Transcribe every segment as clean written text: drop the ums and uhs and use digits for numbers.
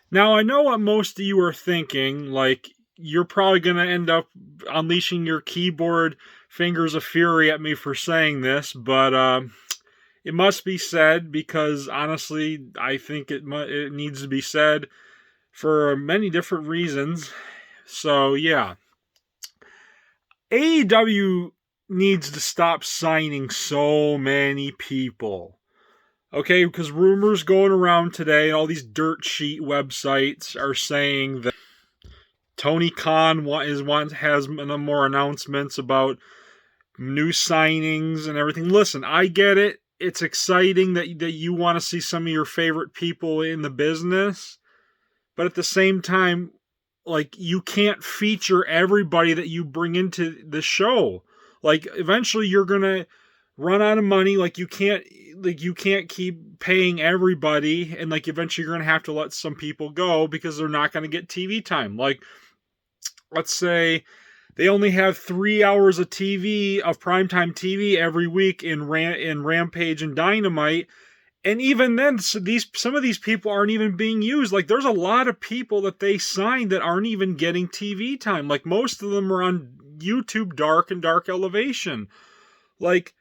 Now, I know what most of you are thinking. Like, you're probably going to end up unleashing your keyboard fingers of fury at me for saying this, but it must be said because honestly, I think it needs to be said for many different reasons. So, yeah. AEW needs to stop signing so many people. Okay, because rumors going around today, all these dirt sheet websites are saying that Tony Khan has more announcements about new signings and everything. Listen, I get it. It's exciting that you want to see some of your favorite people in the business, but at the same time, like you can't feature everybody that you bring into the show. Like eventually you're going to run out of money. Like you can't keep paying everybody, and like eventually you're going to have to let some people go because they're not going to get TV time. Like let's say they only have 3 hours of TV, of primetime TV every week in Rampage and Dynamite. And even then, some of these people aren't even being used. Like there's a lot of people that they signed that aren't even getting TV time. Like most of them are on YouTube Dark and Dark Elevation. Like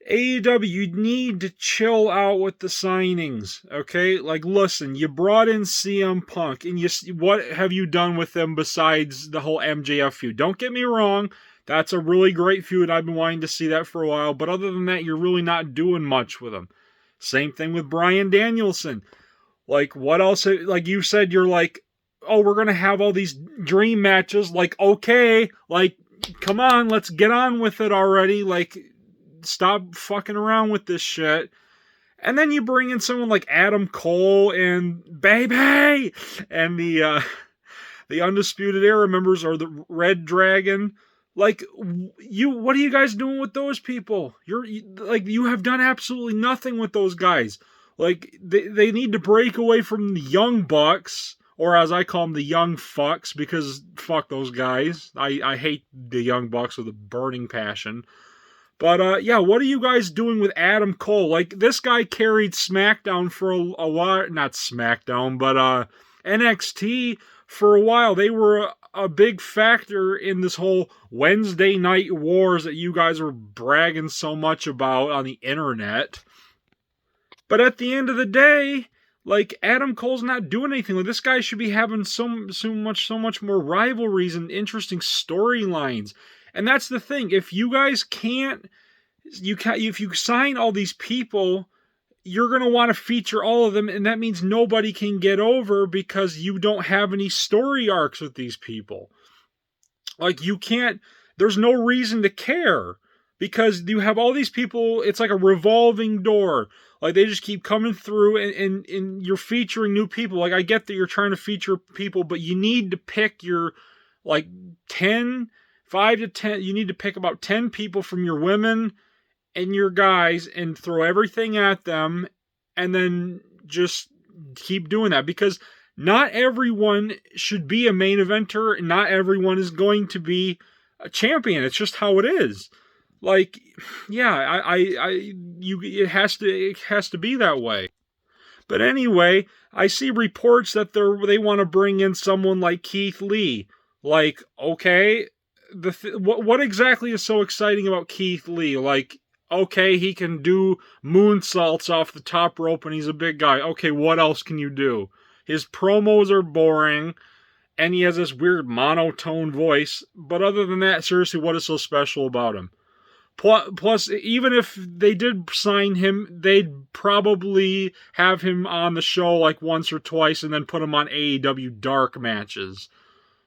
AEW, you need to chill out with the signings, okay? Like, listen, you brought in CM Punk, and what have you done with them besides the whole MJF feud? Don't get me wrong, that's a really great feud. I've been wanting to see that for a while, but other than that, you're really not doing much with them. Same thing with Bryan Danielson. Like, what else? Like you said, you're like, oh, we're gonna have all these dream matches. Like, okay, like, come on, let's get on with it already. Like, stop fucking around with this shit. And then you bring in someone like Adam Cole and Baby and the Undisputed Era members or the Red Dragon. Like what are you guys doing with those people? You have done absolutely nothing with those guys. Like they need to break away from the Young Bucks, or as I call them, the Young Fucks, because fuck those guys. I hate the Young Bucks with a burning passion. But yeah, what are you guys doing with Adam Cole? Like this guy carried SmackDown for a while, not SmackDown, but NXT for a while. They were a big factor in this whole Wednesday night wars that you guys were bragging so much about on the internet. But at the end of the day, like Adam Cole's not doing anything. Like this guy should be having so much more rivalries and interesting storylines. And that's the thing. If you guys if you sign all these people, you're going to want to feature all of them, and that means nobody can get over because you don't have any story arcs with these people. Like you can't, there's no reason to care because you have all these people. It's like a revolving door. Like they just keep coming through, and you're featuring new people. Like I get that you're trying to feature people, but you need to pick your like 10, 5 to 10. You need to pick about 10 people from your women and your guys and throw everything at them, and then just keep doing that because not everyone should be a main eventer, and not everyone is going to be a champion. It's just how it is. Like, yeah, it has to be that way. But anyway, I see reports that they want to bring in someone like Keith Lee. Like, okay, what exactly is so exciting about Keith Lee? Like, okay, he can do moonsaults off the top rope and he's a big guy. Okay, what else can you do? His promos are boring and he has this weird monotone voice. But other than that, seriously, what is so special about him? Plus, even if they did sign him, they'd probably have him on the show like once or twice and then put him on AEW Dark matches.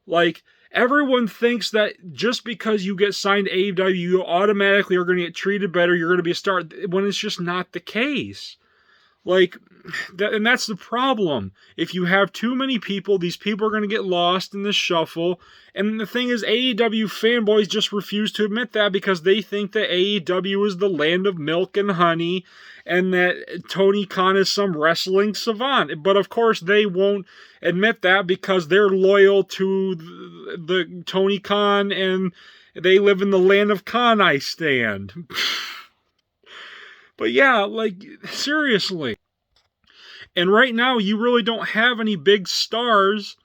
Like, everyone thinks that just because you get signed to AEW, you automatically are going to get treated better, you're going to be a star, when it's just not the case. Like, and that's the problem. If you have too many people, these people are going to get lost in the shuffle. And the thing is, AEW fanboys just refuse to admit that because they think that AEW is the land of milk and honey and that Tony Khan is some wrestling savant. But of course, they won't admit that because they're loyal to the Tony Khan and they live in the land of Khan, I stand. But yeah, like, seriously. And right now, you really don't have any big stars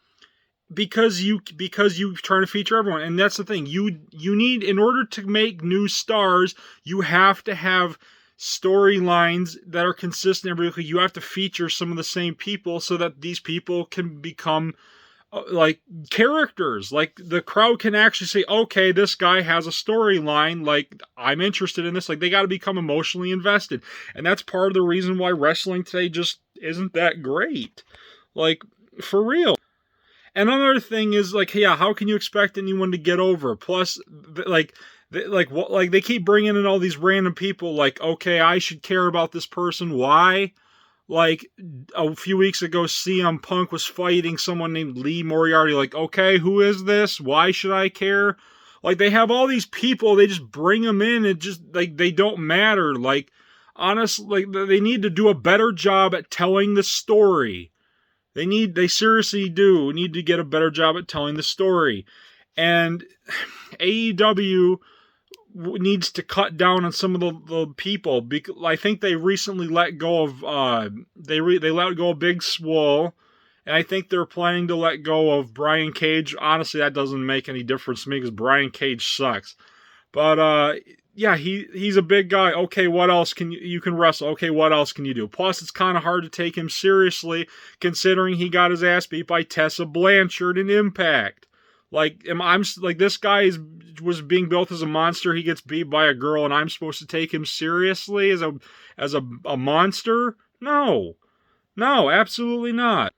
because you trying to feature everyone. And that's the thing. You need, in order to make new stars, you have to have storylines that are consistent every week. You have to feature some of the same people so that these people can become like characters. Like the crowd can actually say, okay, this guy has a storyline, like I'm interested in this. Like they got to become emotionally invested. And that's part of the reason why wrestling today just isn't that great. Like, for real. And another thing is, like, yeah, how can you expect anyone to get over? Plus, like they keep bringing in all these random people. Like, okay, I should care about this person. Why? Like a few weeks ago, CM Punk was fighting someone named Lee Moriarty. Like, okay, who is this? Why should I care? Like, they have all these people. They just bring them in. And just like they don't matter. Like, honestly, like they need to do a better job at telling the story. They seriously do need to get a better job at telling the story. And AEW needs to cut down on some of the people. I think they recently let go of they let go of Big Swole, and I think they're planning to let go of Brian Cage. Honestly, that doesn't make any difference to me because Brian Cage sucks. But yeah, he's a big guy. Okay, what else can you can wrestle? Okay, what else can you do? Plus, it's kind of hard to take him seriously considering he got his ass beat by Tessa Blanchard in Impact. Like, I'm like, this guy was being built as a monster. He gets beat by a girl, and I'm supposed to take him seriously as a monster? No, absolutely not.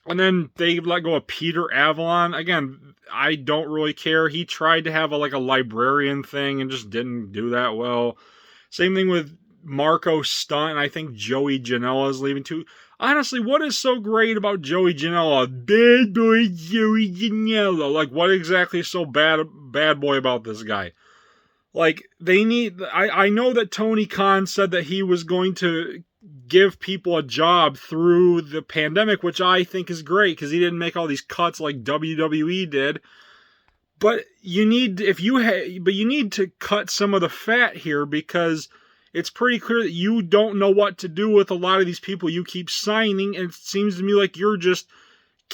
And then they let go of Peter Avalon. Again, I don't really care. He tried to have a librarian thing and just didn't do that well. Same thing with Marco Stunt, and I think Joey Janela is leaving too. Honestly, what is so great about Joey Janela? Bad boy Joey Janela. Like, what exactly is so bad boy about this guy? Like, they need... I know that Tony Khan said that he was going to give people a job through the pandemic, which I think is great, because he didn't make all these cuts like WWE did. But you need... but you need to cut some of the fat here, because it's pretty clear that you don't know what to do with a lot of these people you keep signing, and it seems to me like you're just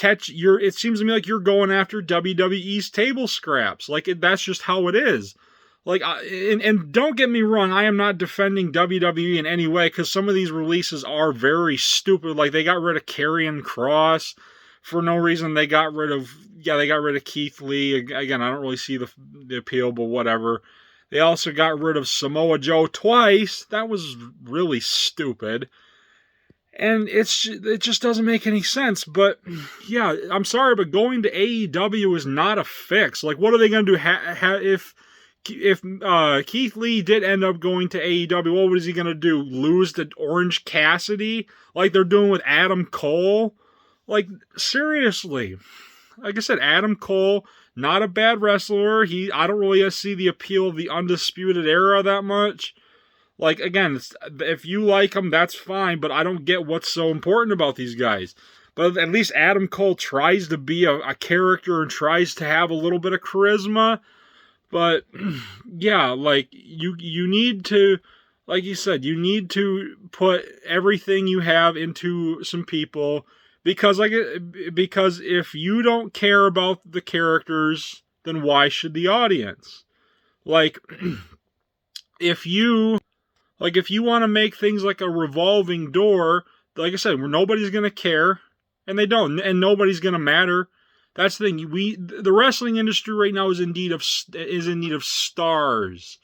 it seems to me like you're going after WWE's table scraps. Like, that's just how it is. Like, and don't get me wrong, I am not defending WWE in any way, because some of these releases are very stupid. Like, they got rid of Karrion Kross for no reason. They got rid of Keith Lee. Again, I don't really see the appeal, but whatever. They also got rid of Samoa Joe twice. That was really stupid. And it just doesn't make any sense. But, yeah, I'm sorry, but going to AEW is not a fix. Like, what are they going to do if Keith Lee did end up going to AEW? What was he going to do? Lose to Orange Cassidy? Like they're doing with Adam Cole? Like, seriously. Like I said, Adam Cole, not a bad wrestler. I don't really see the appeal of the Undisputed Era that much. Like, again, if you like him, that's fine, but I don't get what's so important about these guys. But at least Adam Cole tries to be a character and tries to have a little bit of charisma. But, yeah, like, you need to, like you said, you need to put everything you have into some people, because if you don't care about the characters, then why should the audience? Like, if you want to make things like a revolving door, like I said, where nobody's going to care, and they don't, and nobody's going to matter. That's the thing. The wrestling industry right now is in need of stars.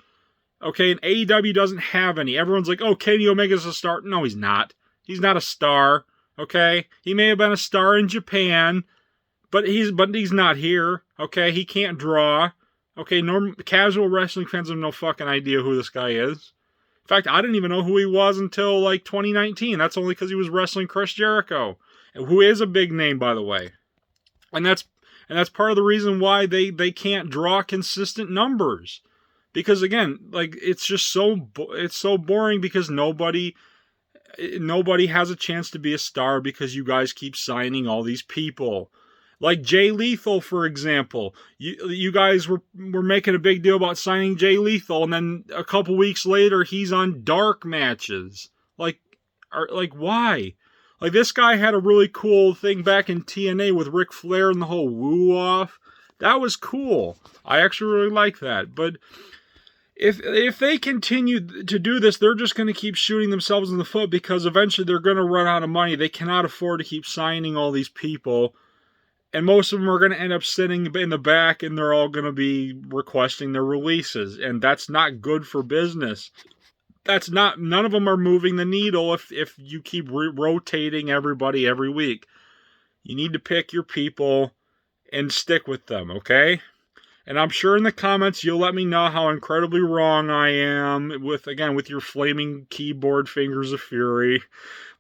Okay, and AEW doesn't have any. Everyone's like, "Oh, Kenny Omega's a star." No, he's not. He's not a star. Okay, he may have been a star in Japan, but he's not here. Okay, he can't draw. Okay, casual wrestling fans have no fucking idea who this guy is. In fact, I didn't even know who he was until like 2019. That's only because he was wrestling Chris Jericho, who is a big name, by the way. And that's part of the reason why they can't draw consistent numbers. Because again, like, it's just so boring, because nobody has a chance to be a star because you guys keep signing all these people. Like Jay Lethal, for example. You guys were making a big deal about signing Jay Lethal, and then a couple weeks later he's on dark matches. Like why? Like, this guy had a really cool thing back in TNA with Ric Flair and the whole woo-off. That was cool. I actually really like that. But if they continue to do this, they're just going to keep shooting themselves in the foot, because eventually they're going to run out of money. They cannot afford to keep signing all these people. And most of them are going to end up sitting in the back, and they're all going to be requesting their releases. And that's not good for business. None of them are moving the needle if you keep rotating everybody every week. You need to pick your people and stick with them, okay? And I'm sure in the comments you'll let me know how incredibly wrong I am with your flaming keyboard fingers of fury.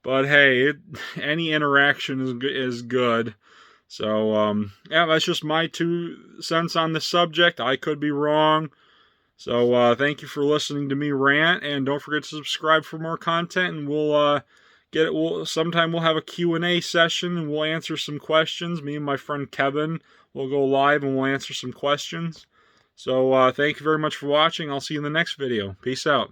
But hey, any interaction is good. So, yeah, that's just my 2 cents on the subject. I could be wrong. So, thank you for listening to me rant, and don't forget to subscribe for more content, and sometime we'll have a Q&A session, and we'll answer some questions. Me and my friend Kevin will go live, and we'll answer some questions. So, thank you very much for watching. I'll see you in the next video. Peace out.